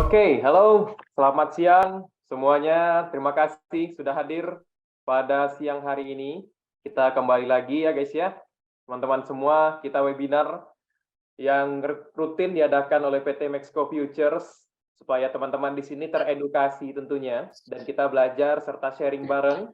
Oke, halo, selamat siang semuanya. Terima kasih sudah hadir pada siang hari ini. Kita kembali lagi ya guys ya, teman-teman semua, kita webinar yang rutin diadakan oleh PT Mexco Futures supaya teman-teman di sini teredukasi tentunya dan kita belajar serta sharing bareng.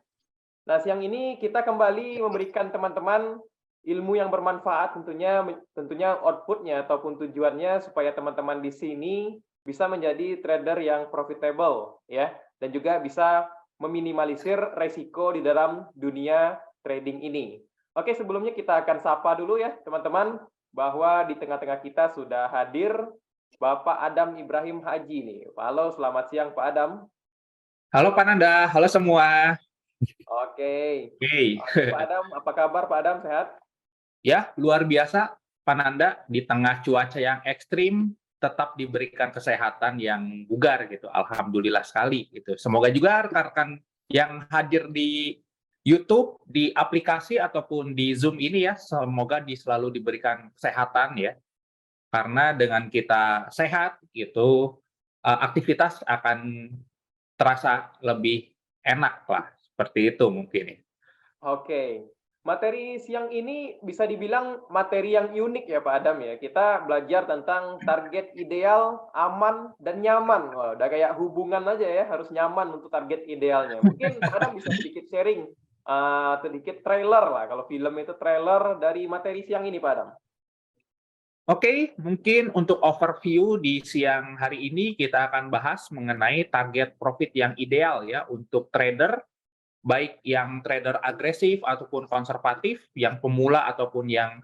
Nah, siang ini kita kembali memberikan teman-teman ilmu yang bermanfaat tentunya outputnya ataupun tujuannya supaya teman-teman di sini bisa menjadi trader yang profitable ya dan juga bisa meminimalisir resiko di dalam dunia trading ini. Oke, sebelumnya kita akan sapa dulu ya teman-teman bahwa di tengah-tengah kita sudah hadir Bapak Adam Ibrahim Haji nih. Halo, selamat siang Pak Adam. Halo Pak Nanda, halo semua. Oke. Oke, Oke, Pak Adam, apa kabar Pak Adam? Sehat? ya luar biasa Pak Nanda, di tengah cuaca yang ekstrim tetap diberikan kesehatan yang bugar gitu. Alhamdulillah sekali gitu. Semoga juga rekan-rekan yang hadir di YouTube, di aplikasi ataupun di Zoom ini ya, semoga selalu diberikan kesehatan ya. Karena dengan kita sehat gitu, aktivitas akan terasa lebih enak lah. Seperti itu mungkin ya. Oke. Materi siang ini bisa dibilang materi yang unik ya Pak Adam ya. Kita belajar tentang target ideal, aman, dan nyaman. Wah, udah kayak hubungan aja ya, harus nyaman untuk target idealnya. Mungkin Pak Adam bisa sedikit sharing, sedikit trailer lah. Kalau film itu trailer dari materi siang ini Pak Adam. Oke, mungkin untuk overview di siang hari ini kita akan bahas mengenai target profit yang ideal ya untuk trader, baik yang trader agresif ataupun konservatif, yang pemula ataupun yang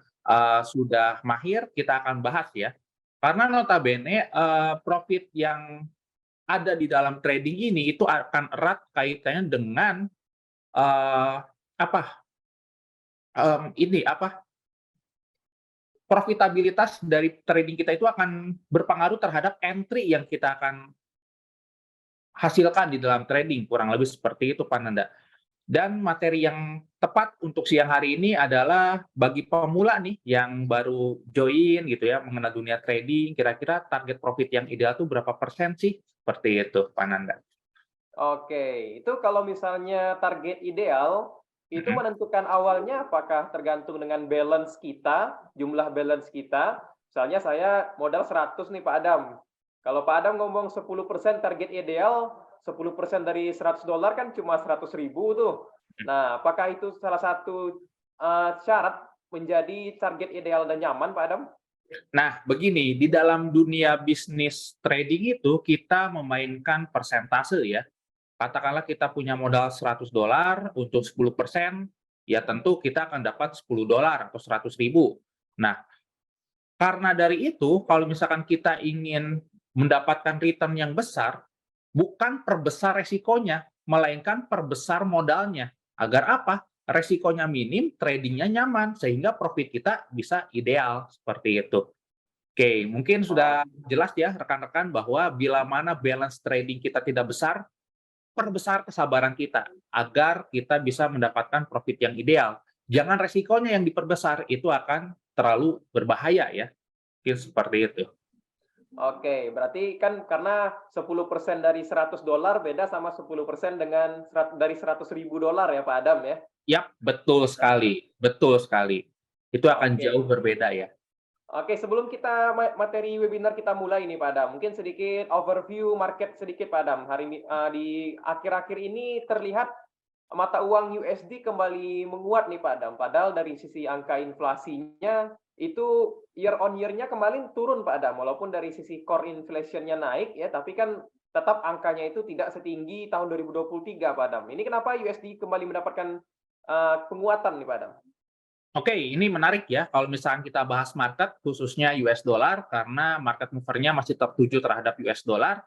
sudah mahir, kita akan bahas ya. Karena notabene profit yang ada di dalam trading ini itu akan erat kaitannya dengan eh, apa ini apa profitabilitas dari trading kita itu akan berpengaruh terhadap entry yang kita akan hasilkan di dalam trading, kurang lebih seperti itu Pak Nanda. Dan materi yang tepat untuk siang hari ini adalah bagi pemula nih yang baru join gitu ya mengenal dunia trading, kira-kira target profit yang ideal itu berapa persen sih? Seperti itu Pak Nanda. Oke, itu kalau misalnya target ideal, itu Mm-mm. menentukan awalnya apakah tergantung dengan balance kita, jumlah balance kita. Misalnya saya modal 100 nih Pak Adam. Kalau Pak Adam ngomong 10% target ideal, 10% dari $100 kan cuma 100.000 tuh. Nah, apakah itu salah satu syarat menjadi target ideal dan nyaman Pak Adam? Nah, begini, di dalam dunia bisnis trading itu kita memainkan persentase ya. Katakanlah kita punya modal $100 untuk 10%, ya tentu kita akan dapat $10 atau 100.000. Nah, karena dari itu, kalau misalkan kita ingin mendapatkan return yang besar, bukan perbesar resikonya, melainkan perbesar modalnya. Agar apa? Resikonya minim, tradingnya nyaman, sehingga profit kita bisa ideal. Seperti itu. Oke, mungkin sudah jelas ya rekan-rekan bahwa bila mana balance trading kita tidak besar, perbesar kesabaran kita agar kita bisa mendapatkan profit yang ideal. Jangan resikonya yang diperbesar, itu akan terlalu berbahaya ya. Mungkin seperti itu. Oke, berarti kan karena 10% dari $100 beda sama 10% dengan dari $100.000 ya Pak Adam ya? Yap, betul sekali. Betul sekali. Itu akan Oke. jauh berbeda ya. Oke, sebelum kita materi webinar kita mulai nih Pak Adam, mungkin sedikit overview market sedikit Pak Adam. Hari ini di akhir-akhir ini terlihat mata uang USD kembali menguat nih Pak Adam. Padahal dari sisi angka inflasinya itu year on year-nya kemarin turun Pak Adam. Walaupun dari sisi core inflation-nya naik ya, tapi kan tetap angkanya itu tidak setinggi tahun 2023 Pak Adam. Ini kenapa USD kembali mendapatkan penguatan nih Pak Adam? Oke, ini menarik ya kalau misalnya kita bahas market, khususnya US dollar, karena market mover-nya masih tertuju terhadap US dollar,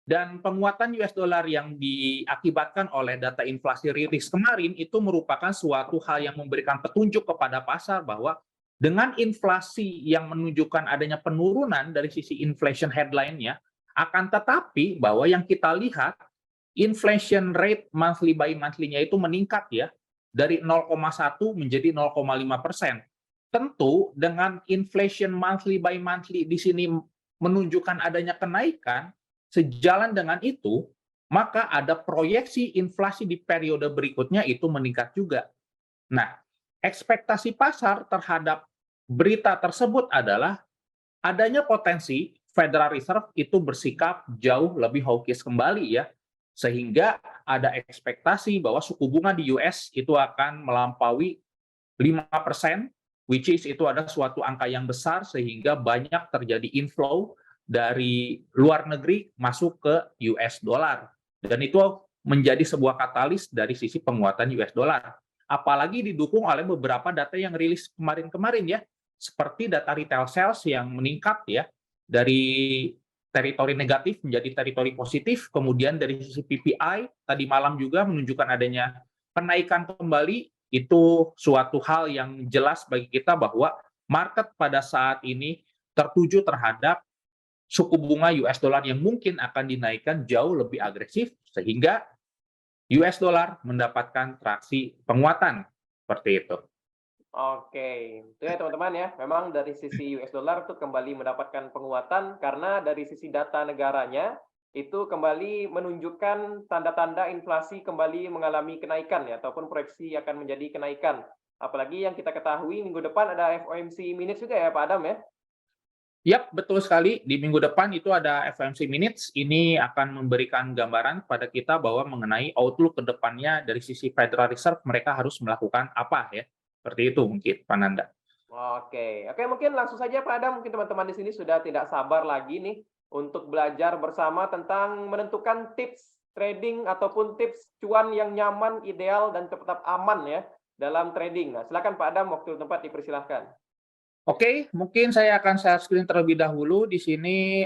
dan penguatan US dollar yang diakibatkan oleh data inflasi rilis kemarin itu merupakan suatu hal yang memberikan petunjuk kepada pasar bahwa dengan inflasi yang menunjukkan adanya penurunan dari sisi inflation headline-nya, akan tetapi bahwa yang kita lihat, inflation rate monthly by monthly-nya itu meningkat ya, dari 0,1 menjadi 0,5%. Tentu dengan inflation monthly by monthly di sini menunjukkan adanya kenaikan, sejalan dengan itu, maka ada proyeksi inflasi di periode berikutnya itu meningkat juga. Nah, ekspektasi pasar terhadap berita tersebut adalah adanya potensi Federal Reserve itu bersikap jauh lebih hawkish kembali ya, sehingga ada ekspektasi bahwa suku bunga di US itu akan melampaui 5%, which is itu ada suatu angka yang besar sehingga banyak terjadi inflow dari luar negeri masuk ke US dollar. Dan itu menjadi sebuah katalis dari sisi penguatan US dollar. Apalagi didukung oleh beberapa data yang rilis kemarin-kemarin ya, seperti data retail sales yang meningkat ya, dari teritori negatif menjadi teritori positif, kemudian dari sisi PPI tadi malam juga menunjukkan adanya kenaikan kembali. Itu suatu hal yang jelas bagi kita bahwa market pada saat ini tertuju terhadap suku bunga US dollar yang mungkin akan dinaikkan jauh lebih agresif, sehingga US dollar mendapatkan traksi penguatan seperti itu. Oke, itu ya teman-teman ya. Memang dari sisi US dollar itu kembali mendapatkan penguatan karena dari sisi data negaranya itu kembali menunjukkan tanda-tanda inflasi kembali mengalami kenaikan ya, ataupun proyeksi akan menjadi kenaikan. Apalagi yang kita ketahui minggu depan ada FOMC minutes juga ya Pak Adam ya? Yap, betul sekali. Di minggu depan itu ada FOMC Minutes. Ini akan memberikan gambaran pada kita bahwa mengenai outlook ke depannya dari sisi Federal Reserve mereka harus melakukan apa ya. Seperti itu mungkin, Pak Nanda. Oke, mungkin langsung saja Pak Adam, mungkin teman-teman di sini sudah tidak sabar lagi nih untuk belajar bersama tentang menentukan tips trading ataupun tips cuan yang nyaman, ideal, dan tetap aman ya dalam trading. Nah, silakan Pak Adam, waktu dan tempat dipersilahkan. Oke, mungkin saya akan share screen terlebih dahulu. Di sini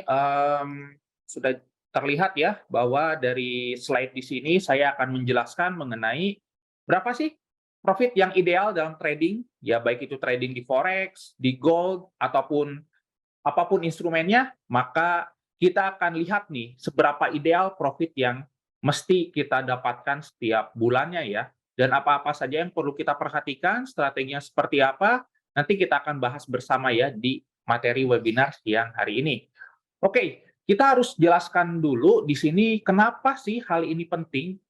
sudah terlihat ya bahwa dari slide di sini saya akan menjelaskan mengenai berapa sih profit yang ideal dalam trading, ya baik itu trading di forex, di gold, ataupun apapun instrumennya, maka kita akan lihat nih seberapa ideal profit yang mesti kita dapatkan setiap bulannya ya, dan apa-apa saja yang perlu kita perhatikan, strateginya seperti apa, nanti kita akan bahas bersama ya di materi webinar siang hari ini. Oke, kita harus jelaskan dulu di sini kenapa sih hal ini penting,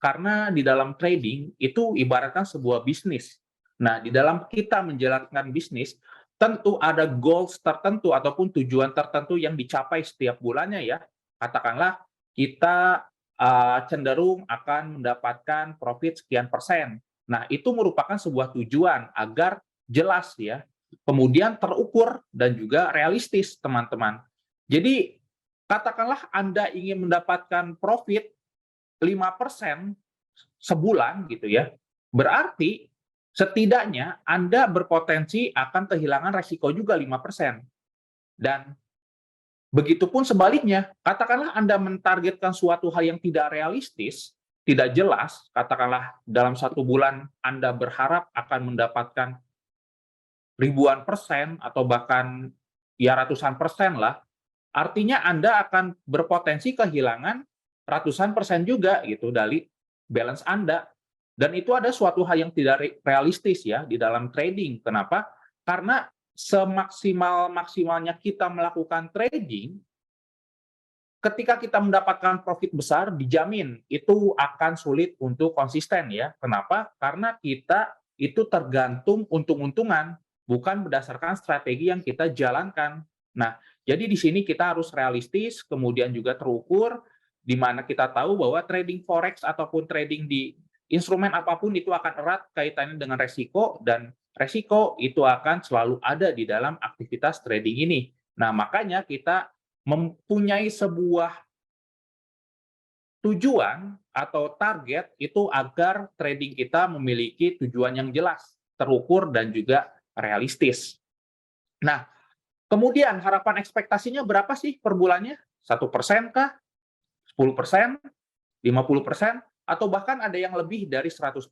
karena di dalam trading itu ibaratnya sebuah bisnis. Nah, di dalam kita menjalankan bisnis, tentu ada goals tertentu ataupun tujuan tertentu yang dicapai setiap bulannya ya. Katakanlah kita cenderung akan mendapatkan profit sekian persen. Nah, itu merupakan sebuah tujuan agar jelas ya, kemudian terukur dan juga realistis, teman-teman. Jadi, katakanlah Anda ingin mendapatkan profit 5% sebulan gitu ya, berarti setidaknya Anda berpotensi akan kehilangan resiko juga 5%. Dan begitupun sebaliknya, katakanlah Anda mentargetkan suatu hal yang tidak realistis, tidak jelas, katakanlah dalam satu bulan Anda berharap akan mendapatkan ribuan persen atau bahkan ya ratusan persen lah, artinya Anda akan berpotensi kehilangan ratusan persen juga gitu dari balance Anda. Dan itu ada suatu hal yang tidak realistis ya di dalam trading. Kenapa? Karena semaksimal-maksimalnya kita melakukan trading, ketika kita mendapatkan profit besar, dijamin itu akan sulit untuk konsisten ya. Kenapa? Karena kita itu tergantung untung-untungan, bukan berdasarkan strategi yang kita jalankan. Nah, jadi di sini kita harus realistis, kemudian juga terukur, di mana kita tahu bahwa trading forex ataupun trading di instrumen apapun itu akan erat kaitannya dengan resiko, dan resiko itu akan selalu ada di dalam aktivitas trading ini. Nah, makanya kita mempunyai sebuah tujuan atau target itu agar trading kita memiliki tujuan yang jelas, terukur, dan juga realistis. Nah, kemudian harapan ekspektasinya berapa sih per bulannya? 1% kah? 10%? 50%? Atau bahkan ada yang lebih dari 100%.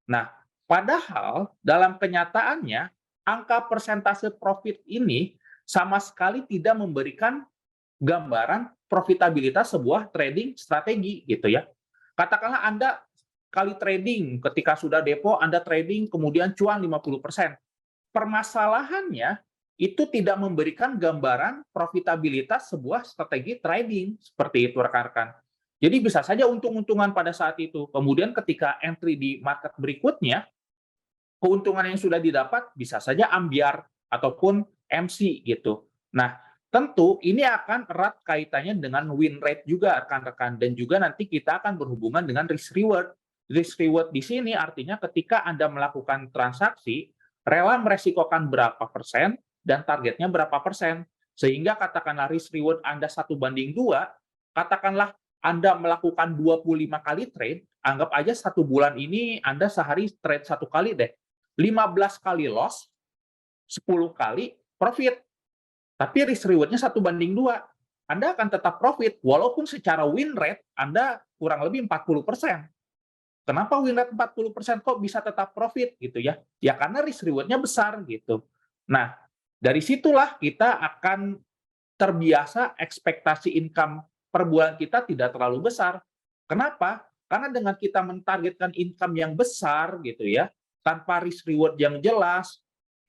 Nah, padahal dalam kenyataannya, angka persentase profit ini sama sekali tidak memberikan gambaran profitabilitas sebuah trading strategi gitu ya. Katakanlah Anda kali trading, ketika sudah depo Anda trading kemudian cuan 50%. Permasalahannya itu tidak memberikan gambaran profitabilitas sebuah strategi trading. Seperti itu rekan-rekan. Jadi bisa saja untung-untungan pada saat itu. Kemudian ketika entry di market berikutnya, keuntungan yang sudah didapat bisa saja ambiar ataupun MC gitu. Nah, tentu ini akan erat kaitannya dengan win rate juga rekan-rekan, dan juga nanti kita akan berhubungan dengan risk reward. Risk reward di sini artinya ketika Anda melakukan transaksi, rela meresikokan berapa persen dan targetnya berapa persen. Sehingga katakanlah risk reward Anda 1:2, katakanlah Anda melakukan 25 kali trade, anggap aja 1 bulan ini Anda sehari trade 1 kali deh. 15 kali loss, 10 kali profit. Tapi risk reward-nya 1:2. Anda akan tetap profit, walaupun secara win rate Anda kurang lebih 40%. Kenapa win rate 40% kok bisa tetap profit gitu ya? Ya karena risk reward-nya besar gitu. Nah, dari situlah kita akan terbiasa ekspektasi income per bulan kita tidak terlalu besar. Kenapa? Karena dengan kita mentargetkan income yang besar gitu ya, tanpa risk reward yang jelas,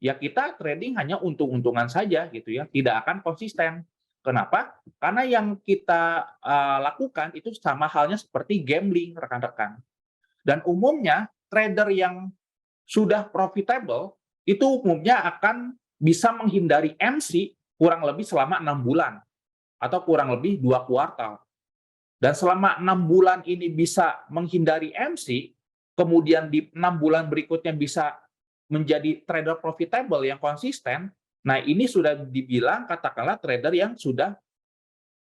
ya kita trading hanya untung-untungan saja gitu ya, tidak akan konsisten. Kenapa? Karena yang kita lakukan itu sama halnya seperti gambling, rekan-rekan. Dan umumnya trader yang sudah profitable itu umumnya akan bisa menghindari MC kurang lebih selama 6 bulan atau kurang lebih 2 kuartal. Dan selama 6 bulan ini bisa menghindari MC, kemudian di 6 bulan berikutnya bisa menjadi trader profitable yang konsisten. Nah, ini sudah dibilang katakanlah trader yang sudah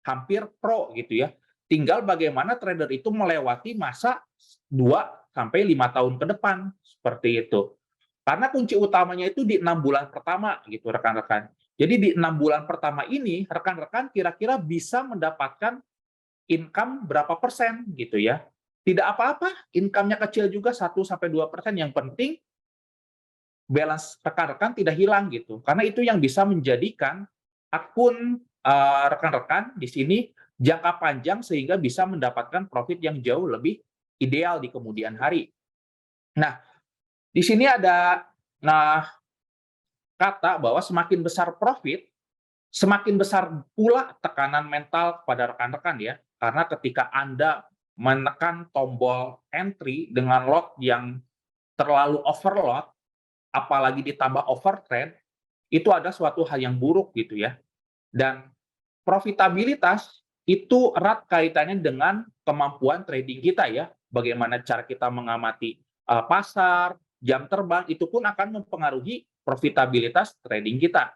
hampir pro gitu ya. Tinggal bagaimana trader itu melewati masa 2 sampai 5 tahun ke depan seperti itu. Karena kunci utamanya itu di 6 bulan pertama gitu rekan-rekan. Jadi di 6 bulan pertama ini rekan-rekan kira-kira bisa mendapatkan income berapa persen gitu ya. Tidak apa-apa, income-nya kecil juga 1-2%, yang penting balance rekan-rekan tidak hilang gitu. Karena itu yang bisa menjadikan akun rekan-rekan di sini jangka panjang sehingga bisa mendapatkan profit yang jauh lebih ideal di kemudian hari. Nah, di sini ada kata bahwa semakin besar profit, semakin besar pula tekanan mental kepada rekan-rekan ya. Karena ketika Anda menekan tombol entry dengan lot yang terlalu overload, apalagi ditambah overtrade, itu ada suatu hal yang buruk gitu ya. Dan profitabilitas itu erat kaitannya dengan kemampuan trading kita ya. Bagaimana cara kita mengamati pasar, jam terbang, itu pun akan mempengaruhi profitabilitas trading kita.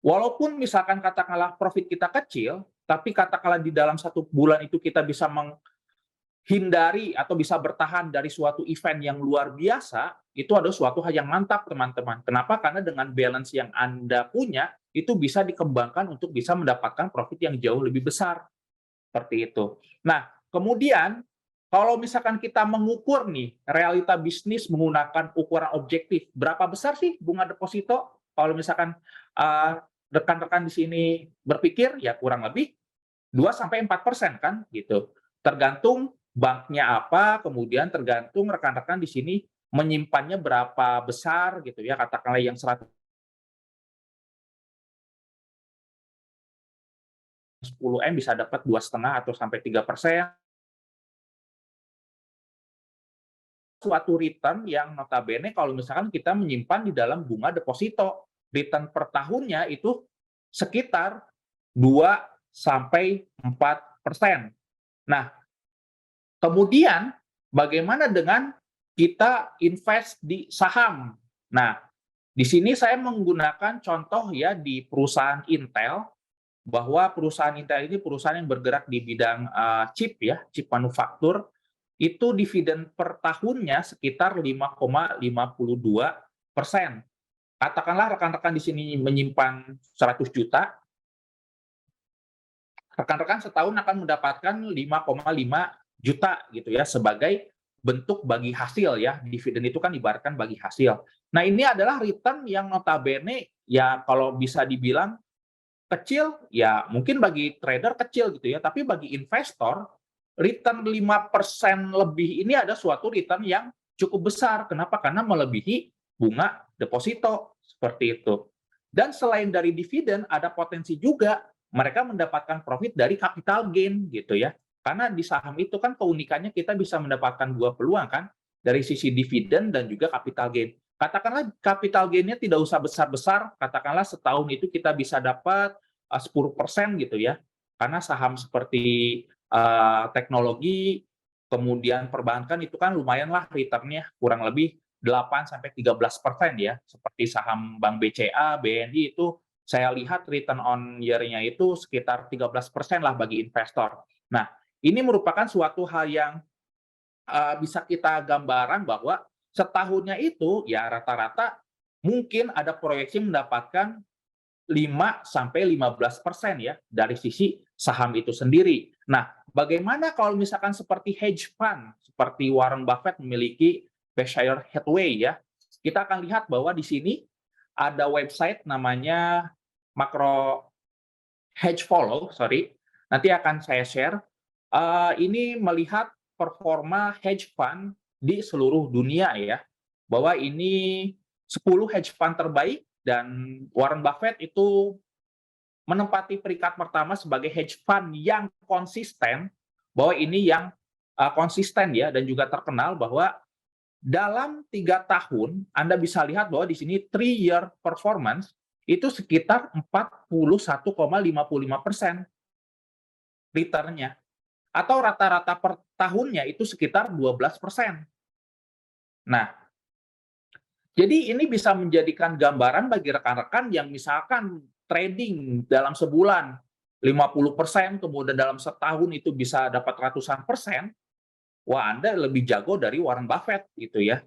Walaupun misalkan katakanlah profit kita kecil, tapi katakanlah di dalam 1 bulan itu kita bisa menghindari atau bisa bertahan dari suatu event yang luar biasa, itu adalah suatu hal yang mantap teman-teman. Kenapa? Karena dengan balance yang Anda punya, itu bisa dikembangkan untuk bisa mendapatkan profit yang jauh lebih besar. Seperti itu. Nah, kemudian kalau misalkan kita mengukur nih realita bisnis menggunakan ukuran objektif, berapa besar sih bunga deposito? Kalau misalkan rekan-rekan di sini berpikir ya kurang lebih 2-4% kan gitu. Tergantung banknya apa, kemudian tergantung rekan-rekan di sini menyimpannya berapa besar gitu ya. Katakanlah yang 110 M bisa dapat 2,5 atau sampai 3%. Suatu return yang notabene kalau misalkan kita menyimpan di dalam bunga deposito, return per tahunnya itu sekitar 2-4%. Nah, kemudian bagaimana dengan kita invest di saham? Nah, di sini saya menggunakan contoh ya di perusahaan Intel, bahwa perusahaan Intel ini perusahaan yang bergerak di bidang chip ya, chip manufaktur. Itu dividen per tahunnya sekitar 5,52%. Katakanlah rekan-rekan di sini menyimpan 100 juta, rekan-rekan setahun akan mendapatkan 5,5 juta gitu ya sebagai bentuk bagi hasil ya. Dividen itu kan ibaratkan bagi hasil. Nah, ini adalah return yang notabene ya kalau bisa dibilang kecil, ya mungkin bagi trader kecil gitu ya, tapi bagi investor return 5% lebih ini ada suatu return yang cukup besar. Kenapa? Karena melebihi bunga deposito seperti itu. Dan selain dari dividen, ada potensi juga mereka mendapatkan profit dari capital gain gitu ya. Karena di saham itu kan keunikannya kita bisa mendapatkan dua peluang kan, dari sisi dividen dan juga capital gain. Katakanlah capital gain-nya tidak usah besar-besar, katakanlah setahun itu kita bisa dapat 10% gitu ya. Karena saham seperti teknologi, kemudian perbankan itu kan lumayanlah return-nya kurang lebih 8-13% ya, seperti saham Bank BCA, BNI itu saya lihat return on year-nya itu sekitar 13% lah bagi investor. Nah, ini merupakan suatu hal yang bisa kita gambaran bahwa setahunnya itu ya rata-rata mungkin ada proyeksi mendapatkan 5-15% ya dari sisi saham itu sendiri. Nah, bagaimana kalau misalkan seperti hedge fund, seperti Warren Buffett memiliki Berkshire Hathaway ya. Kita akan lihat bahwa di sini ada website namanya Macro Hedge Follow, sorry. Nanti akan saya share. Ini melihat performa hedge fund di seluruh dunia ya. Bahwa ini 10 hedge fund terbaik dan Warren Buffett itu menempati peringkat pertama sebagai hedge fund yang konsisten, bahwa ini yang konsisten ya dan juga terkenal bahwa dalam 3 tahun Anda bisa lihat bahwa di sini 3-year performance itu sekitar 41,55% return-nya. Atau rata-rata per tahunnya itu sekitar 12%. Nah, jadi ini bisa menjadikan gambaran bagi rekan-rekan yang misalkan trading dalam sebulan 50%, kemudian dalam setahun itu bisa dapat ratusan persen, wah Anda lebih jago dari Warren Buffett gitu ya.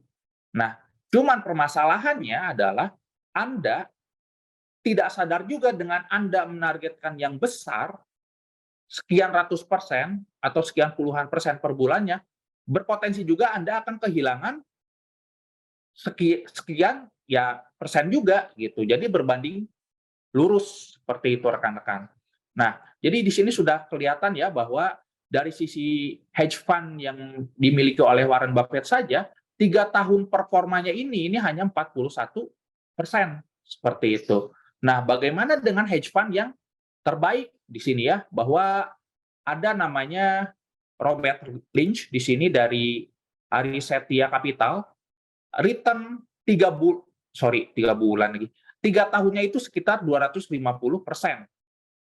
Nah, cuman permasalahannya adalah Anda tidak sadar juga dengan Anda menargetkan yang besar, sekian ratus persen atau sekian puluhan persen per bulannya, berpotensi juga Anda akan kehilangan sekian ya persen juga gitu. Jadi berbanding lurus seperti itu rekan-rekan. Nah, jadi di sini sudah kelihatan ya bahwa dari sisi hedge fund yang dimiliki oleh Warren Buffett saja, 3 tahun performanya ini hanya 41% seperti itu. Nah, bagaimana dengan hedge fund yang terbaik di sini ya, bahwa ada namanya Robert Lynch di sini dari Arisetia Capital, return 3 bulan lagi. 3 tahunnya itu sekitar 250%.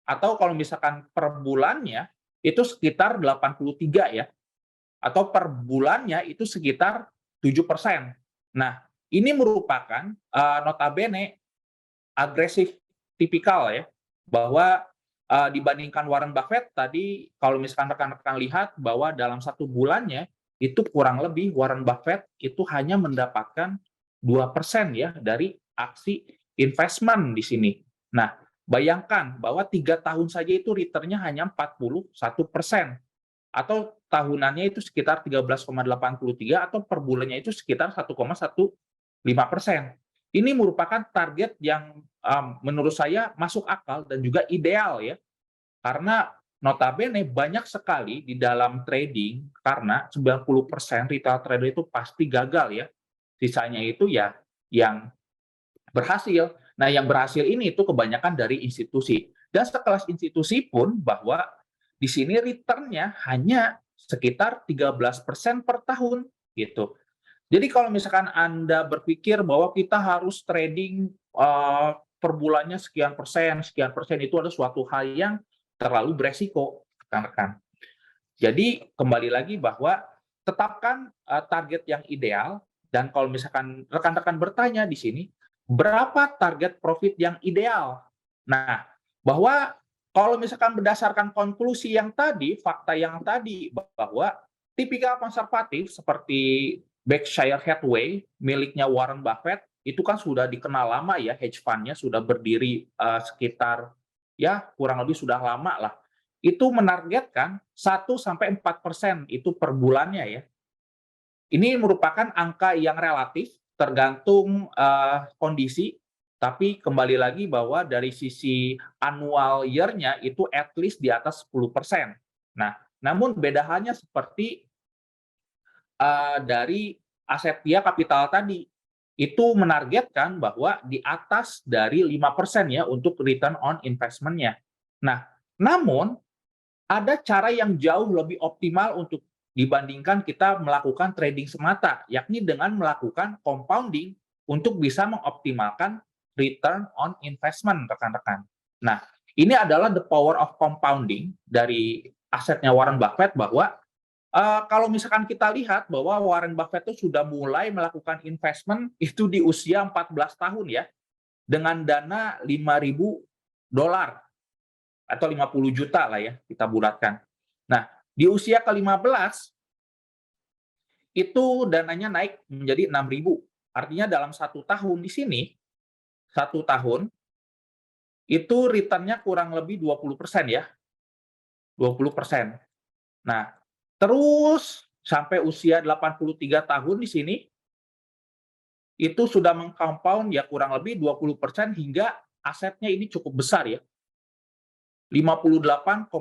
Atau kalau misalkan per bulannya itu sekitar 83 ya. Atau per bulannya itu sekitar 7%. Nah, ini merupakan notabene agresif tipikal ya, bahwa dibandingkan Warren Buffett tadi kalau misalkan rekan-rekan lihat bahwa dalam 1 bulannya itu kurang lebih Warren Buffett itu hanya mendapatkan 2% ya dari aksi investment di sini. Nah, bayangkan bahwa 3 tahun saja itu return-nya hanya 41%, atau tahunannya itu sekitar 13,83, atau per bulannya itu sekitar 1,15%. Ini merupakan target yang menurut saya masuk akal dan juga ideal ya, karena notabene banyak sekali di dalam trading karena 90% retail trader itu pasti gagal ya. Sisanya itu ya yang berhasil. Nah, yang berhasil ini itu kebanyakan dari institusi. Dan sekelas institusi pun bahwa di sini return-nya hanya sekitar 13% per tahun gitu. Jadi kalau misalkan Anda berpikir bahwa kita harus trading per bulannya sekian persen itu adalah suatu hal yang terlalu beresiko, rekan-rekan. Jadi kembali lagi bahwa tetapkan target yang ideal, dan kalau misalkan rekan-rekan bertanya di sini, berapa target profit yang ideal? Nah, bahwa kalau misalkan berdasarkan konklusi yang tadi, fakta yang tadi, bahwa tipikal konservatif seperti Berkshire Hathaway miliknya Warren Buffett itu kan sudah dikenal lama ya, hedge fund-nya sudah berdiri sekitar ya kurang lebih sudah lama lah. Itu menargetkan 1-4% itu per bulannya ya. Ini merupakan angka yang relatif tergantung kondisi, tapi kembali lagi bahwa dari sisi annual year-nya itu at least di atas 10%. Nah, namun beda halnya seperti dari Asetia Capital tadi. itu menargetkan bahwa di atas dari 5% ya untuk return on investment-nya. Nah, namun ada cara yang jauh lebih optimal untuk dibandingkan kita melakukan trading semata, yakni dengan melakukan compounding untuk bisa mengoptimalkan return on investment, rekan-rekan. Nah, ini adalah the power of compounding dari asetnya Warren Buffett, bahwa kalau misalkan kita lihat bahwa Warren Buffett itu sudah mulai melakukan investment itu di usia 14 tahun ya, dengan dana $5.000 atau 50 juta lah ya, kita bulatkan. Nah, di usia ke-15 itu dananya naik menjadi 6.000. Artinya dalam 1 tahun di sini, 1 tahun itu return-nya kurang lebih 20% ya, 20%. Nah, terus sampai usia 83 tahun di sini, itu sudah mengcompound ya kurang lebih 20% hingga asetnya ini cukup besar ya, 58,6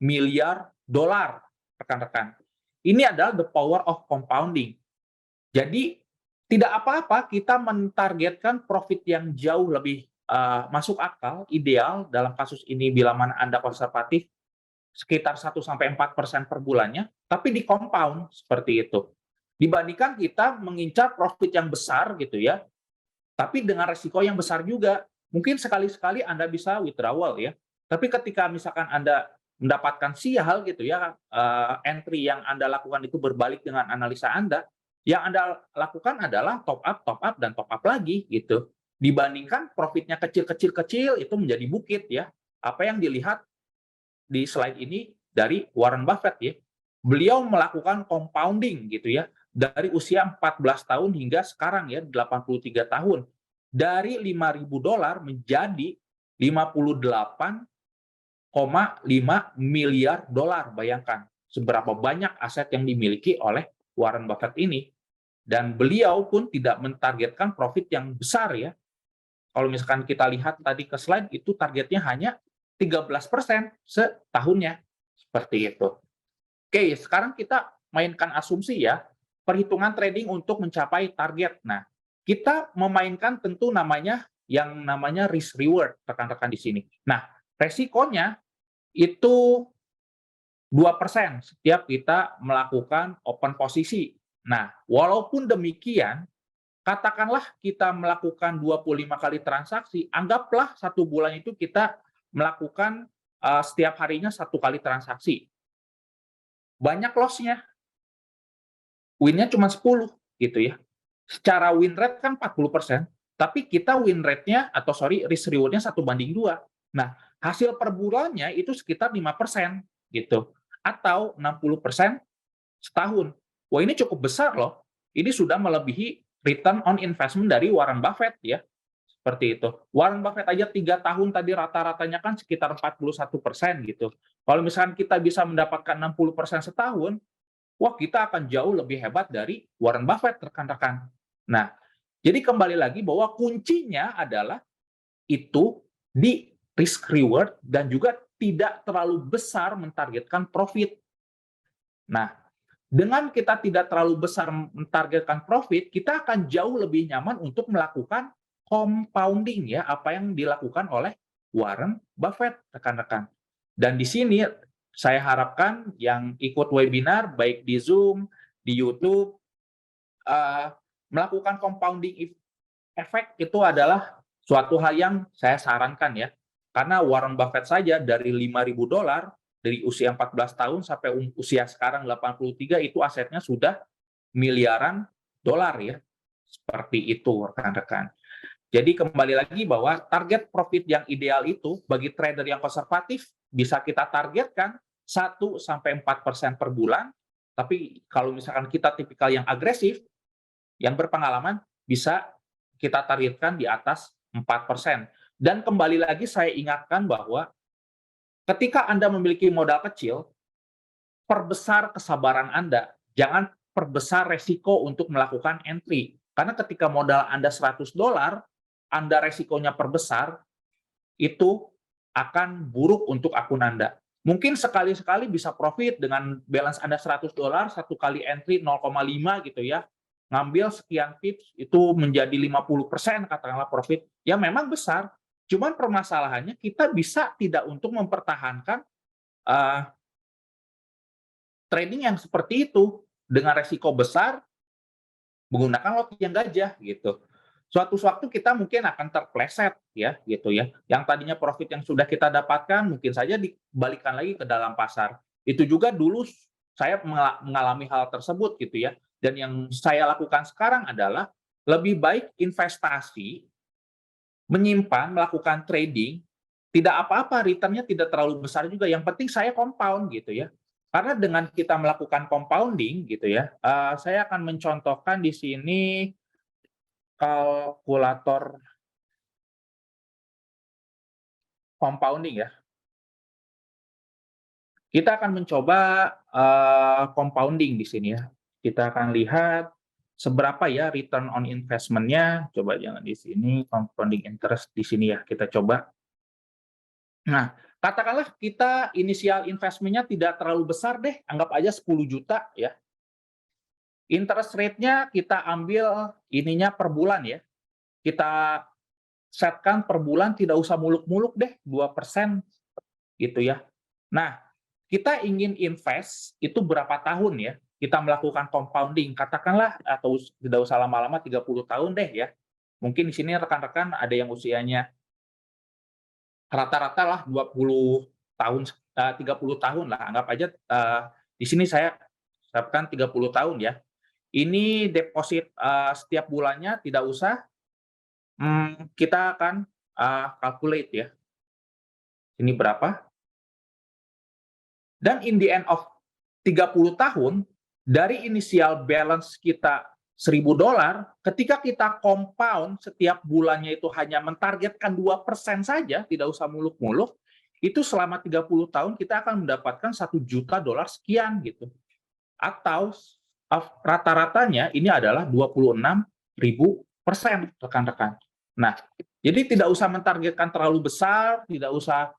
miliar dolar, rekan-rekan. Ini adalah the power of compounding. Jadi, tidak apa-apa kita mentargetkan profit yang jauh lebih masuk akal, ideal dalam kasus ini bila mana Anda konservatif, sekitar 1-4% per bulannya, tapi di compound seperti itu. Dibandingkan kita mengincar profit yang besar gitu ya, tapi dengan resiko yang besar juga. Mungkin sekali-sekali Anda bisa withdrawal ya, tapi ketika misalkan Anda mendapatkan sial gitu ya, entry yang Anda lakukan itu berbalik dengan analisa Anda, yang Anda lakukan adalah top up, dan top up lagi gitu. Dibandingkan profitnya kecil-kecil itu menjadi bukit ya. Apa yang dilihat di slide ini dari Warren Buffett ya. Beliau melakukan compounding gitu ya, dari usia 14 tahun hingga sekarang ya 83 tahun. Dari $5.000 menjadi 58,5 miliar dolar. Bayangkan seberapa banyak aset yang dimiliki oleh Warren Buffett ini. Dan beliau pun tidak mentargetkan profit yang besar ya. Kalau misalkan kita lihat tadi ke slide, itu targetnya hanya 13% setahunnya. Seperti itu. Oke, sekarang kita mainkan asumsi ya, perhitungan trading untuk mencapai target. Nah, kita memainkan tentu yang namanya risk reward, rekan-rekan di sini. Nah, resikonya itu 2% setiap kita melakukan open posisi. Nah, walaupun demikian, katakanlah kita melakukan 25 kali transaksi, anggaplah 1 bulan itu kita melakukan setiap harinya 1 kali transaksi. Banyak loss-nya. Win-nya cuma 10 gitu ya. Secara win rate kan 40%, tapi kita win rate-nya risk reward-nya 1:2. Nah, hasil per bulannya itu sekitar 5% gitu. Atau 60% setahun. Wah, ini cukup besar loh. Ini sudah melebihi return on investment dari Warren Buffett ya. Seperti itu. Warren Buffett aja 3 tahun tadi rata-ratanya kan sekitar 41% gitu. Kalau misalkan kita bisa mendapatkan 60% setahun, wah kita akan jauh lebih hebat dari Warren Buffett, rekan-rekan. Nah, jadi kembali lagi bahwa kuncinya adalah itu di risk reward dan juga tidak terlalu besar mentargetkan profit. Nah, dengan kita tidak terlalu besar mentargetkan profit, kita akan jauh lebih nyaman untuk melakukan compounding ya, apa yang dilakukan oleh Warren Buffett, rekan-rekan. Dan di sini saya harapkan yang ikut webinar baik di Zoom, di YouTube, melakukan compounding effect itu adalah suatu hal yang saya sarankan ya. Karena Warren Buffett saja dari $5.000 dari usia 14 tahun sampai usia sekarang 83 itu asetnya sudah miliaran dolar ya. Seperti itu rekan-rekan. Jadi kembali lagi bahwa target profit yang ideal itu bagi trader yang konservatif bisa kita targetkan 1-4% per bulan. Tapi kalau misalkan kita tipikal yang agresif, yang berpengalaman, bisa kita targetkan di atas 4%. Dan kembali lagi saya ingatkan bahwa ketika Anda memiliki modal kecil, perbesar kesabaran Anda. Jangan perbesar resiko untuk melakukan entry. Karena ketika modal Anda $100, Anda resikonya perbesar, itu akan buruk untuk akun Anda. Mungkin sekali-sekali bisa profit dengan balance Anda $100, 1 kali entry 0,5 gitu ya. ngambil sekian pips itu menjadi 50% katakanlah profit, ya memang besar. Cuman permasalahannya kita bisa tidak untuk mempertahankan uh, trading yang seperti itu dengan resiko besar menggunakan lot yang gajah gitu. Suatu waktu kita mungkin akan terpleset ya gitu ya. Yang tadinya profit yang sudah kita dapatkan mungkin saja dibalikan lagi ke dalam pasar. Itu juga dulu saya mengalami hal tersebut gitu ya. Dan yang saya lakukan sekarang adalah lebih baik investasi, menyimpan, melakukan trading, tidak apa-apa, return-nya tidak terlalu besar juga. Yang penting saya compound gitu ya. Karena dengan kita melakukan compounding gitu ya, saya akan mencontohkan di sini kalkulator compounding ya. Kita akan mencoba compounding di sini ya. Kita akan lihat seberapa ya return on investment-nya. Coba jangan di sini, compounding interest di sini ya. Kita coba. Nah, katakanlah kita inisial investment-nya tidak terlalu besar deh, anggap aja 10 juta ya. Interest rate-nya kita ambil ininya per bulan ya. Kita setkan per bulan tidak usah muluk-muluk deh, 2% gitu ya. Nah, kita ingin invest itu berapa tahun ya? Kita melakukan compounding, katakanlah atau tidak usah lama-lama 30 tahun deh ya. Mungkin di sini rekan-rekan ada yang usianya rata-rata lah 20 tahun, 30 tahun lah, anggap aja di sini saya tetapkan 30 tahun ya. Ini deposit setiap bulannya tidak usah, kita akan calculate ya. Ini berapa? Dan in the end of 30 tahun, dari inisial balance kita $1.000, ketika kita compound setiap bulannya itu hanya mentargetkan 2% saja, tidak usah muluk-muluk, itu selama 30 tahun kita akan mendapatkan $1 juta sekian gitu. Atau rata-ratanya ini adalah 26.000%, rekan-rekan. Nah, jadi tidak usah mentargetkan terlalu besar, tidak usah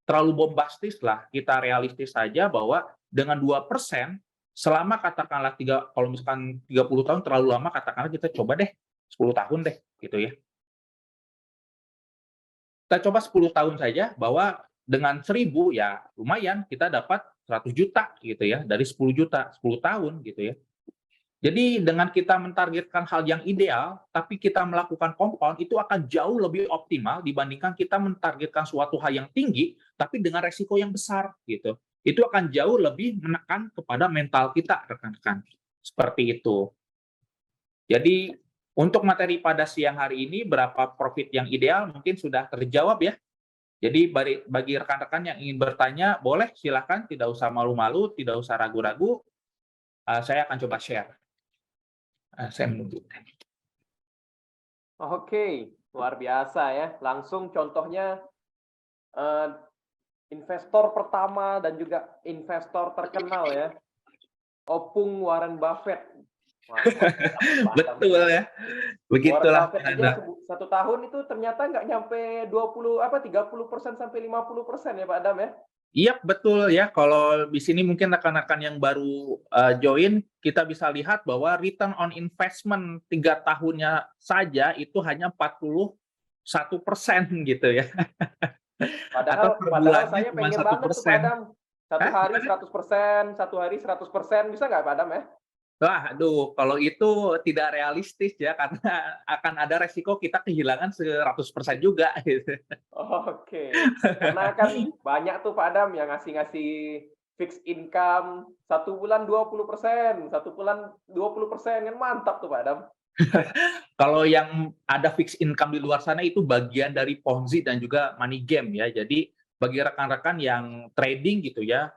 terlalu bombastis lah, kita realistis saja bahwa dengan 2%, selama katakanlah kalau misalkan 30 tahun terlalu lama, katakanlah kita coba deh 10 tahun deh gitu ya. Kita coba 10 tahun saja bahwa dengan 1.000 ya lumayan kita dapat 100 juta gitu ya, dari 10 juta, 10 tahun gitu ya. Jadi dengan kita mentargetkan hal yang ideal, tapi kita melakukan compound, itu akan jauh lebih optimal dibandingkan kita mentargetkan suatu hal yang tinggi, tapi dengan resiko yang besar gitu. Itu akan jauh lebih menekan kepada mental kita, rekan-rekan. Seperti itu. Jadi untuk materi pada siang hari ini, berapa profit yang ideal mungkin sudah terjawab ya. Jadi bagi rekan-rekan yang ingin bertanya, boleh silakan, tidak usah malu-malu, tidak usah ragu-ragu. Saya akan coba share. Saya menunggu. Oke, luar biasa ya. Langsung contohnya investor pertama dan juga investor terkenal ya. Opung Warren Buffett. Wah, betul ya. Begitulah. Warren Buffett aja 1 tahun itu ternyata nggak nyampe 30% sampai 50% ya Pak Adam ya. Iya, betul ya. Kalau di sini mungkin rekan-rekan yang baru join, kita bisa lihat bahwa return on investment 3 tahunnya saja itu hanya 41% gitu ya. Padahal saya cuma pengen 1%. banget tuh Pak Adam. Satu hari 100%, satu hari 100%, bisa nggak Pak Adam ya? Wah, aduh, kalau itu tidak realistis ya, karena akan ada resiko kita kehilangan 100% juga. Gitu. Oke, karena kan banyak tuh Pak Adam yang ngasih fixed income 1 bulan 20%, 1 bulan 20%, kan mantap tuh Pak Adam. Kalau yang ada fixed income di luar sana itu bagian dari Ponzi dan juga money game ya. Jadi bagi rekan-rekan yang trading gitu ya,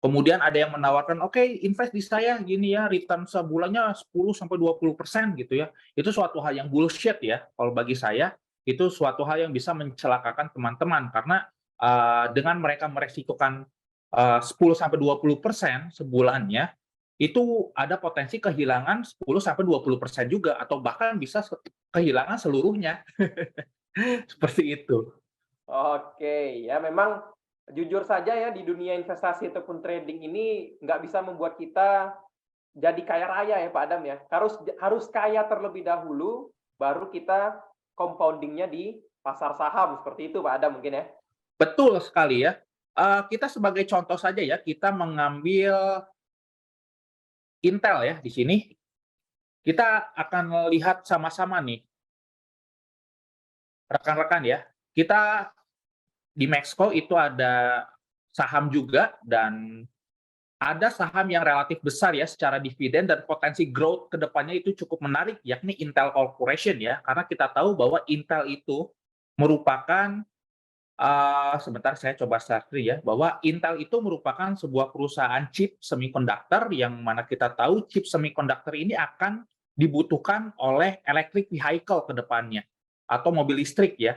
kemudian ada yang menawarkan, oke, invest di saya gini ya, return sebulannya 10-20% gitu ya. Itu suatu hal yang bullshit ya. Kalau bagi saya, itu suatu hal yang bisa mencelakakan teman-teman. Karena dengan mereka meresikokan 10-20% sebulannya, itu ada potensi kehilangan 10-20% juga, atau bahkan bisa kehilangan seluruhnya. Seperti itu. Oke, ya memang jujur saja ya di dunia investasi ataupun trading ini nggak bisa membuat kita jadi kaya raya ya Pak Adam ya. Harus kaya terlebih dahulu, baru kita compoundingnya di pasar saham seperti itu Pak Adam mungkin ya. Betul sekali ya. Kita sebagai contoh saja ya, kita mengambil Intel ya di sini. Kita akan lihat sama-sama nih, rekan-rekan ya. Kita di Maxco itu ada saham juga, dan ada saham yang relatif besar ya secara dividen dan potensi growth ke depannya itu cukup menarik, yakni Intel Corporation ya. Karena kita tahu bahwa Intel itu merupakan sebentar saya coba share screen ya, bahwa Intel itu merupakan sebuah perusahaan chip semiconductor yang mana kita tahu chip semiconductor ini akan dibutuhkan oleh electric vehicle ke depannya atau mobil listrik ya.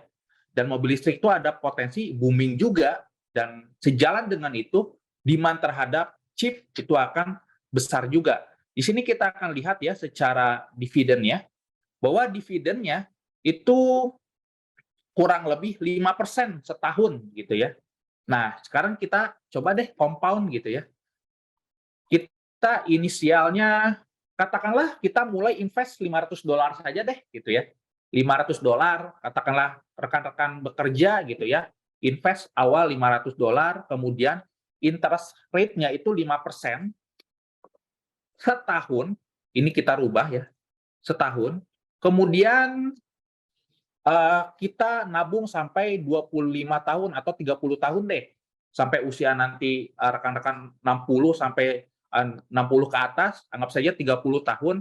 Dan mobil listrik itu ada potensi booming juga, dan sejalan dengan itu demand terhadap chip itu akan besar juga. Di sini kita akan lihat ya secara dividennya, bahwa dividennya itu kurang lebih 5% setahun gitu ya. Nah, sekarang kita coba deh compound gitu ya. Kita inisialnya katakanlah kita mulai invest $500 saja deh gitu ya. $500, katakanlah rekan-rekan bekerja gitu ya. Invest awal $500, kemudian interest rate-nya itu 5% setahun. Ini kita rubah ya. Setahun. Kemudian kita nabung sampai 25 tahun atau 30 tahun deh. Sampai usia nanti rekan-rekan 60 sampai 60 ke atas, anggap saja 30 tahun.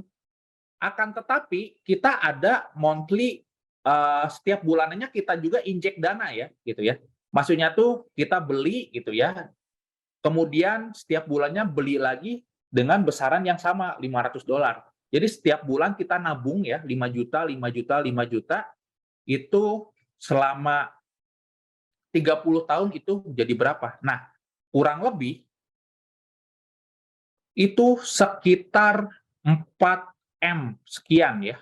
Akan tetapi kita ada monthly, setiap bulanannya kita juga injek dana ya, gitu ya. Maksudnya tuh kita beli gitu ya, kemudian setiap bulannya beli lagi dengan besaran yang sama, $500. Jadi setiap bulan kita nabung ya, 5 juta, 5 juta, 5 juta, itu selama 30 tahun itu jadi berapa? Nah, kurang lebih itu sekitar 4M sekian ya.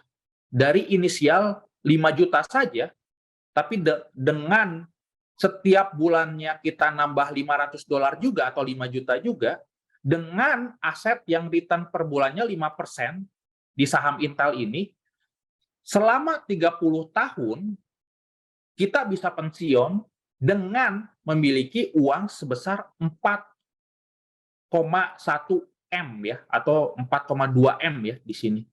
Dari inisial 5 juta saja, tapi dengan setiap bulannya kita nambah $500 juga atau 5 juta juga, dengan aset yang return per bulannya 5% di saham Intel ini, selama 30 tahun, kita bisa pensiun dengan memiliki uang sebesar 4,1 M ya, atau 4,2 M ya di sini.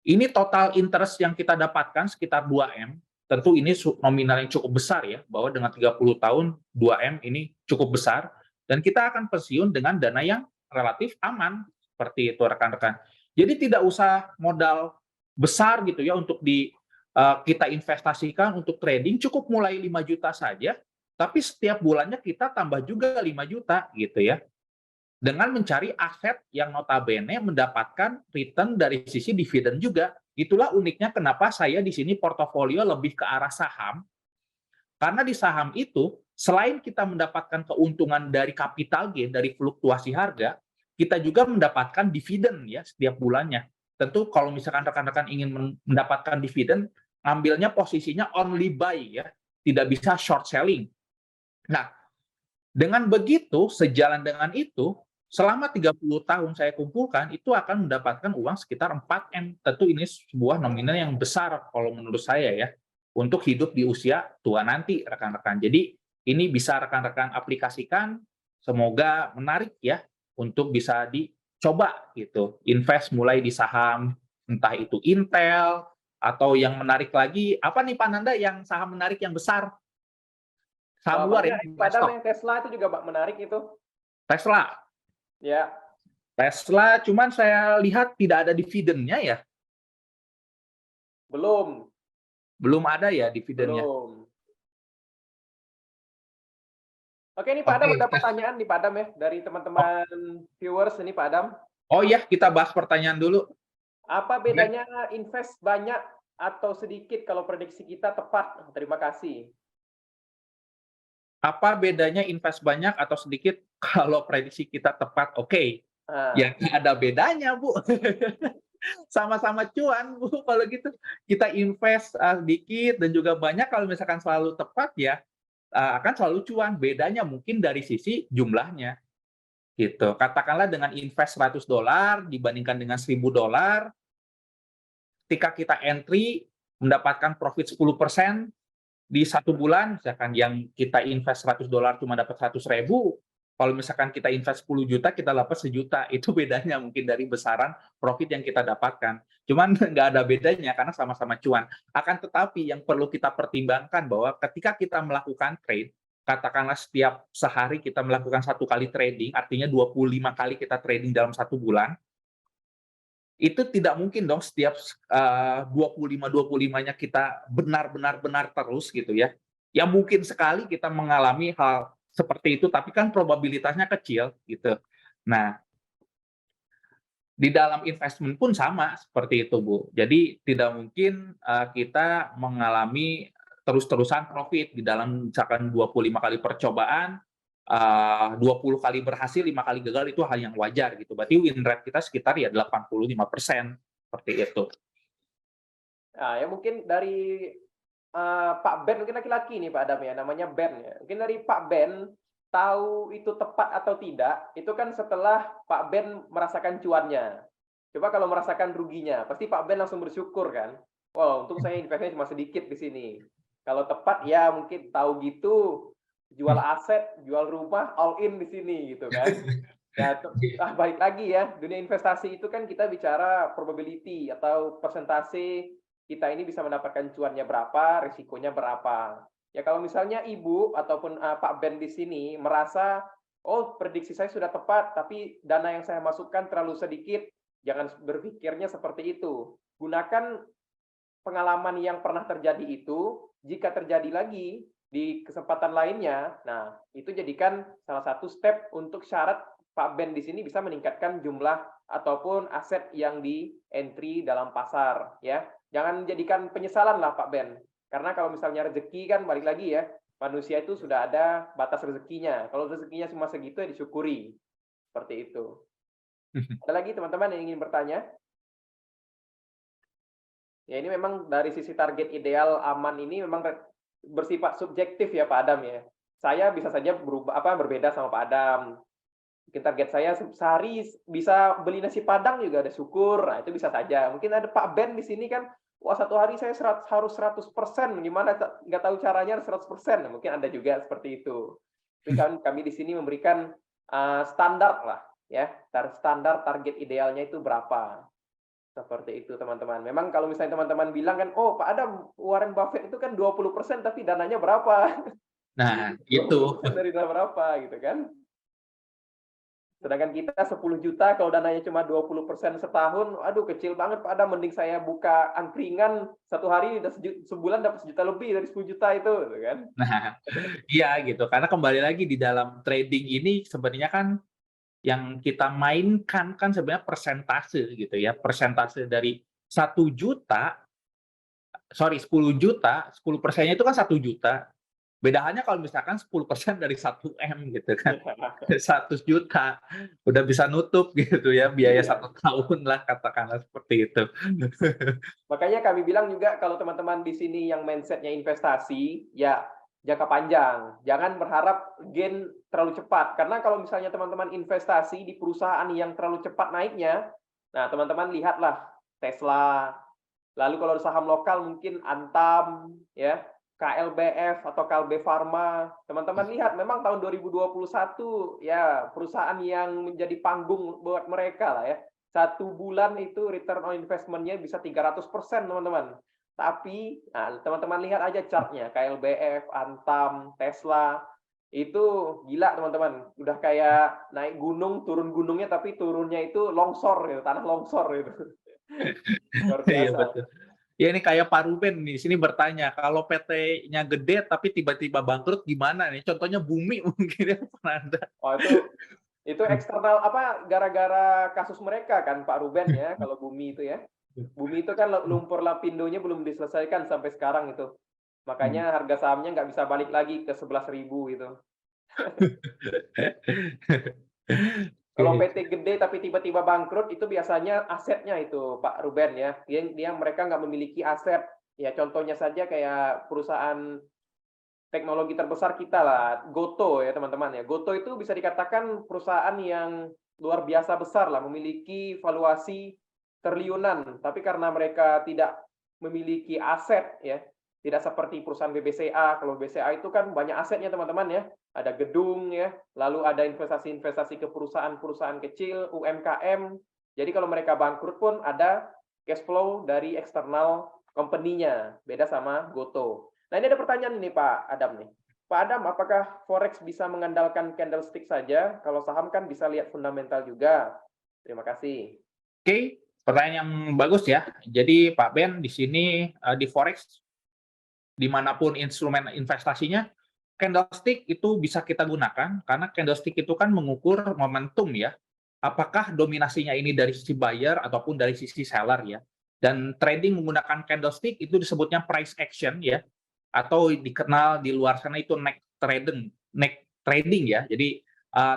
Ini total interest yang kita dapatkan sekitar 2 M. Tentu ini nominal yang cukup besar ya, bahwa dengan 30 tahun 2 M ini cukup besar, dan kita akan pensiun dengan dana yang relatif aman, seperti itu rekan-rekan. Jadi tidak usah modal besar gitu ya untuk kita investasikan untuk trading, cukup mulai 5 juta saja, tapi setiap bulannya kita tambah juga 5 juta gitu ya. Dengan mencari aset yang notabene mendapatkan return dari sisi dividen juga. Itulah uniknya kenapa saya di sini portofolio lebih ke arah saham. Karena di saham itu, selain kita mendapatkan keuntungan dari capital gain, dari fluktuasi harga, kita juga mendapatkan dividen ya setiap bulannya. Tentu kalau misalkan rekan-rekan ingin mendapatkan dividen, ambilnya posisinya only buy ya, tidak bisa short selling. Nah, dengan begitu, sejalan dengan itu, selama 30 tahun saya kumpulkan, itu akan mendapatkan uang sekitar 4M. Tentu ini sebuah nominal yang besar kalau menurut saya ya, untuk hidup di usia tua nanti, rekan-rekan. Jadi, ini bisa rekan-rekan aplikasikan, semoga menarik ya, untuk bisa dicoba gitu. Invest mulai di saham, entah itu Intel, atau yang menarik lagi, apa nih Pak Nanda yang saham menarik yang besar? Saham luar ya, Padahal yang Tesla itu juga Pak menarik itu. Tesla. Ya. Tesla, cuman saya lihat tidak ada dividennya ya. Belum. Belum ada ya dividennya. Belum. Oke, ini Pak Adam ada pertanyaan nih Pak Adam ya, dari teman-teman viewers ini Pak Adam. Oh iya, kita bahas pertanyaan dulu. Apa bedanya invest banyak atau sedikit kalau prediksi kita tepat? Terima kasih. Apa bedanya invest banyak atau sedikit kalau prediksi kita tepat? Oke. Ya nggak ada bedanya, Bu. Sama-sama cuan, Bu. Kalau gitu kita invest sedikit dan juga banyak, kalau misalkan selalu tepat ya akan selalu cuan. Bedanya mungkin dari sisi jumlahnya. Gitu. Katakanlah dengan invest $100 dibandingkan dengan $1.000, ketika kita entry mendapatkan profit 10% di 1 bulan, misalkan yang kita invest $100 cuma dapat 100.000, kalau misalkan kita invest 10 juta, kita dapat 1 juta. Itu bedanya mungkin dari besaran profit yang kita dapatkan. Cuman nggak ada bedanya karena sama-sama cuan. Akan tetapi yang perlu kita pertimbangkan bahwa ketika kita melakukan trade, katakanlah setiap sehari kita melakukan 1 kali trading, artinya 25 kali kita trading dalam 1 bulan, itu tidak mungkin dong setiap 25-25-nya kita benar-benar terus gitu ya. Ya mungkin sekali kita mengalami hal seperti itu, tapi kan probabilitasnya kecil gitu. Nah, di dalam investment pun sama seperti itu, Bu. Jadi tidak mungkin kita mengalami terus-terusan profit di dalam misalkan 25 kali percobaan, 20 kali berhasil, 5 kali gagal, itu hal yang wajar gitu. Berarti win rate kita sekitar ya 85%, seperti itu. Nah, ya mungkin dari Pak Ben, mungkin laki-laki nih Pak Adam ya, namanya Ben ya. Mungkin dari Pak Ben tahu itu tepat atau tidak, itu kan setelah Pak Ben merasakan cuannya. Coba kalau merasakan ruginya, pasti Pak Ben langsung bersyukur kan. Wow, untung saya investnya cuma sedikit di sini. Kalau tepat ya mungkin tahu gitu, jual aset, jual rumah, all in di sini gitu kan. Ya, balik lagi ya, dunia investasi itu kan kita bicara probability atau persentase kita ini bisa mendapatkan cuannya berapa, risikonya berapa. Ya kalau misalnya Ibu ataupun Pak Ben di sini merasa, oh prediksi saya sudah tepat, tapi dana yang saya masukkan terlalu sedikit, jangan berpikirnya seperti itu. Gunakan pengalaman yang pernah terjadi itu, jika terjadi lagi di kesempatan lainnya, nah itu jadikan salah satu step untuk syarat Pak Ben di sini bisa meningkatkan jumlah ataupun aset yang di entry dalam pasar ya. Jangan jadikan penyesalan lah Pak Ben. Karena kalau misalnya rezeki kan balik lagi ya, manusia itu sudah ada batas rezekinya. Kalau rezekinya cuma segitu ya disyukuri. Seperti itu. Ada lagi teman-teman yang ingin bertanya? Ya ini memang dari sisi target ideal aman ini memang bersifat subjektif ya Pak Adam ya. Saya bisa saja berbeda sama Pak Adam. Mungkin target saya sehari bisa beli nasi Padang juga ada syukur, nah itu bisa saja. Mungkin ada Pak Ben di sini kan, wah 1 hari saya harus 100%, gimana nggak tahu caranya 100%, nah, mungkin ada juga seperti itu. Tapi kan kami di sini memberikan standar lah, ya standar target idealnya itu berapa. Seperti itu teman-teman. Memang kalau misalnya teman-teman bilang kan, oh Pak Adam, Warren Buffett itu kan 20% tapi dananya berapa? Nah, itu. Dari dana berapa gitu kan? Sedangkan kita 10 juta kalau dananya cuma 20% setahun, aduh kecil banget Pak Adam, mending saya buka angkringan 1 hari udah sebulan dapat 1 juta lebih dari 10 juta itu, gitu kan. Nah, iya gitu. Karena kembali lagi di dalam trading ini sebenarnya kan yang kita mainkan kan sebenarnya persentase gitu ya. Persentase dari 1 juta, 10 juta, 10%-nya itu kan 1 juta. Bedanya kalau misalkan 10% dari 1 M gitu kan. 100 juta udah bisa nutup gitu ya biaya 1 tahun lah, katakanlah seperti itu. Makanya kami bilang juga kalau teman-teman di sini yang mindsetnya investasi, ya jangka panjang. Jangan berharap gain terlalu cepat. Karena kalau misalnya teman-teman investasi di perusahaan yang terlalu cepat naiknya, nah teman-teman lihatlah Tesla, lalu kalau saham lokal mungkin Antam, ya KLBF atau Kalbe Farma. Teman-teman lihat memang tahun 2021 ya perusahaan yang menjadi panggung buat mereka lah ya. 1 bulan itu return on investment-nya bisa 300% teman-teman. Tapi nah, teman-teman lihat aja chartnya KLBF, Antam, Tesla itu gila teman-teman. Udah kayak naik gunung, turun gunungnya tapi turunnya itu longsor gitu, tanah longsor gitu. Luar Iya biasa. betul. Ya ini kayak Pak Ruben di sini bertanya, kalau PT-nya gede tapi tiba-tiba bangkrut gimana nih? Contohnya Bumi mungkin ya pernah ada. Oh itu eksternal apa gara-gara kasus mereka kan Pak Ruben ya kalau Bumi itu ya. Bumi itu kan lumpur lapindonya belum diselesaikan sampai sekarang itu. Makanya harga sahamnya nggak bisa balik lagi ke 11.000 itu. Kalau PT gede tapi tiba-tiba bangkrut itu biasanya asetnya itu Pak Ruben ya. Dia mereka nggak memiliki aset. Ya contohnya saja kayak perusahaan teknologi terbesar kita lah, Goto ya teman-teman ya. Goto itu bisa dikatakan perusahaan yang luar biasa besar lah, memiliki valuasi triliunan. Tapi karena mereka tidak memiliki aset ya, tidak seperti perusahaan BBCA. Kalau BBCA itu kan banyak asetnya teman-teman ya. Ada gedung ya, lalu ada investasi-investasi ke perusahaan-perusahaan kecil, UMKM. Jadi kalau mereka bangkrut pun ada cash flow dari eksternal company-nya, beda sama Goto. Nah, ini ada pertanyaan nih Pak Adam nih. Pak Adam, apakah forex bisa mengandalkan candlestick saja? Kalau saham kan bisa lihat fundamental juga. Terima kasih. Oke, pertanyaan yang bagus ya. Jadi Pak Ben di sini di forex dimanapun instrumen investasinya, candlestick itu bisa kita gunakan karena candlestick itu kan mengukur momentum ya. Apakah dominasinya ini dari sisi buyer ataupun dari sisi seller ya. Dan trading menggunakan candlestick itu disebutnya price action ya, atau dikenal di luar sana itu neck trading ya. Jadi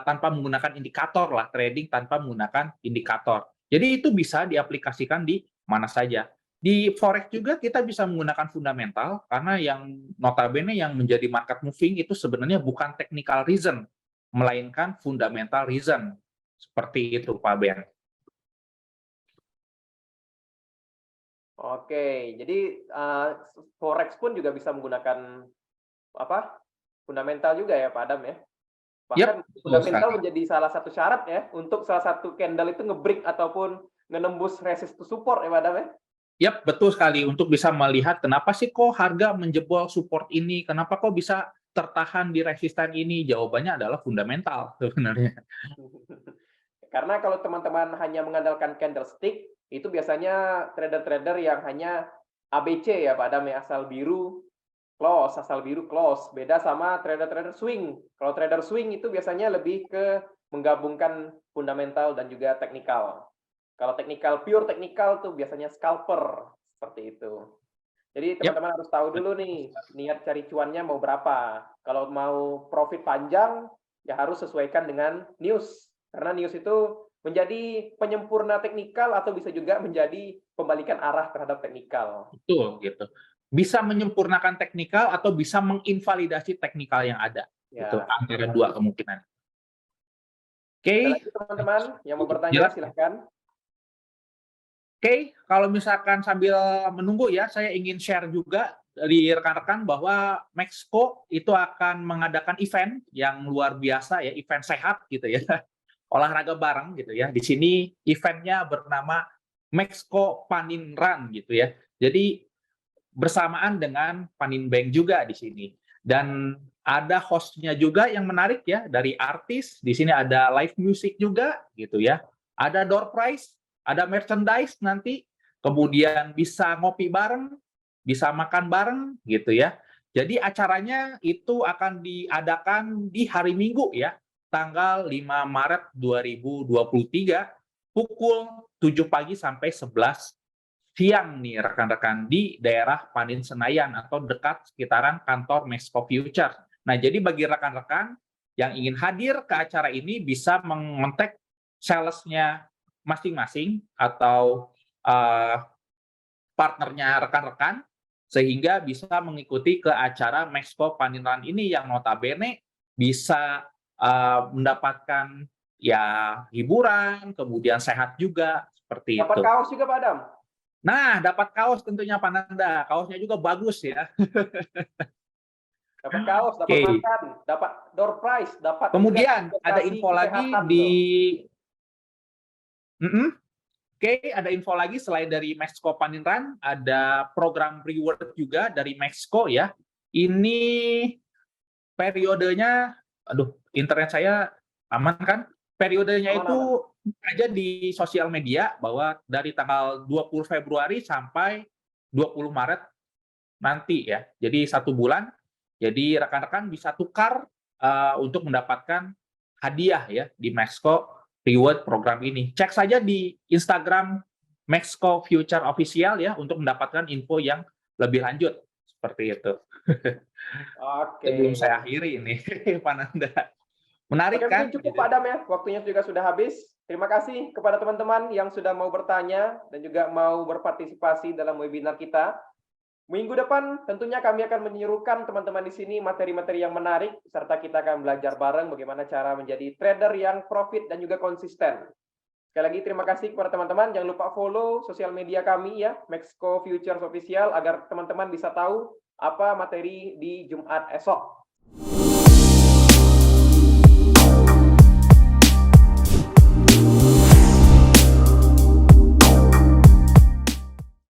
tanpa menggunakan indikator lah, trading tanpa menggunakan indikator. Jadi itu bisa diaplikasikan di mana saja. Di forex juga kita bisa menggunakan fundamental karena yang notabene yang menjadi market moving itu sebenarnya bukan technical reason, melainkan fundamental reason. Seperti itu Pak Ben. Oke, jadi forex pun juga bisa menggunakan apa? Fundamental juga ya Pak Adam ya. Bahkan Betul fundamental sekali. menjadi salah satu syarat ya untuk salah satu candle itu nge-break ataupun menembus resist to support ya Pak Adam ya. Betul sekali. Untuk bisa melihat kenapa sih kok harga menjebol support ini, kenapa kok bisa tertahan di resisten ini, jawabannya adalah fundamental sebenarnya. Karena kalau teman-teman hanya mengandalkan candlestick, itu biasanya trader-trader yang hanya ABC ya Pak Adam ya, asal biru close. Beda sama trader-trader swing. Kalau trader swing itu biasanya lebih ke menggabungkan fundamental dan juga teknikal. Kalau teknikal, pure teknikal tuh biasanya scalper, seperti itu. Jadi teman-teman harus tahu dulu nih, niat cari cuannya mau berapa. Kalau mau profit panjang, ya harus sesuaikan dengan news. Karena news itu menjadi penyempurna teknikal atau bisa juga menjadi pembalikan arah terhadap teknikal. Betul gitu. Bisa menyempurnakan teknikal atau bisa menginvalidasi teknikal yang ada. Itu Ya. antara dua kemungkinan. Ada Oke. lagi teman-teman yang mau bertanya, Jelas? silahkan. Oke, kalau misalkan sambil menunggu ya, saya ingin share juga dari rekan-rekan bahwa Meksiko itu akan mengadakan event yang luar biasa ya, event sehat gitu ya, olahraga bareng gitu ya. Di sini eventnya bernama Meksiko Panin Run gitu ya. Jadi bersamaan dengan Panin Bank juga di sini. Dan ada hostnya juga yang menarik ya, dari artis. Di sini ada live music juga gitu ya. Ada door prize, ada merchandise nanti, kemudian bisa ngopi bareng, bisa makan bareng gitu ya. Jadi acaranya itu akan diadakan di hari Minggu ya, tanggal 5 Maret 2023 pukul 7 pagi sampai 11 siang nih rekan-rekan di daerah Panin Senayan atau dekat sekitaran kantor Meksiko Future. Nah, jadi bagi rekan-rekan yang ingin hadir ke acara ini bisa mengontak sales-nya masing-masing atau partnernya rekan-rekan sehingga bisa mengikuti ke acara Meksiko Panin Run ini yang notabene bisa mendapatkan ya hiburan, kemudian sehat juga seperti Dapat itu. kaos juga Pak Adam? Nah, dapat kaos tentunya Pak Nanda. Kaosnya juga bagus ya. Dapat kaos, dapat Oke. makan, dapat door prize, dapat juga Kemudian ada investasi info lagi kesehatan di tuh. Oke, ada info lagi selain dari Meksiko Panin Run, ada program reward juga dari Meksiko ya. Ini periodenya, aduh, internet saya aman kan? Periodenya Aman-aman. itu aja di sosial media bahwa dari tanggal 20 Februari sampai 20 Maret nanti ya. Jadi 1 bulan. Jadi rekan-rekan bisa tukar untuk mendapatkan hadiah ya di Meksiko Reward program ini. Cek saja di Instagram Meksiko Future Official ya untuk mendapatkan info yang lebih lanjut seperti itu. Oke. Sebelum saya akhiri ini, Pak Nanda. Oke, Menarik mungkin kan? cukup Pak Adam ya. Waktunya juga sudah habis. Terima kasih kepada teman-teman yang sudah mau bertanya dan juga mau berpartisipasi dalam webinar kita. Minggu depan tentunya kami akan menyerukan teman-teman di sini materi-materi yang menarik, serta kita akan belajar bareng bagaimana cara menjadi trader yang profit dan juga konsisten. Sekali lagi terima kasih kepada teman-teman. Jangan lupa follow sosial media kami ya, Mexco Futures Official, agar teman-teman bisa tahu apa materi di Jumat esok.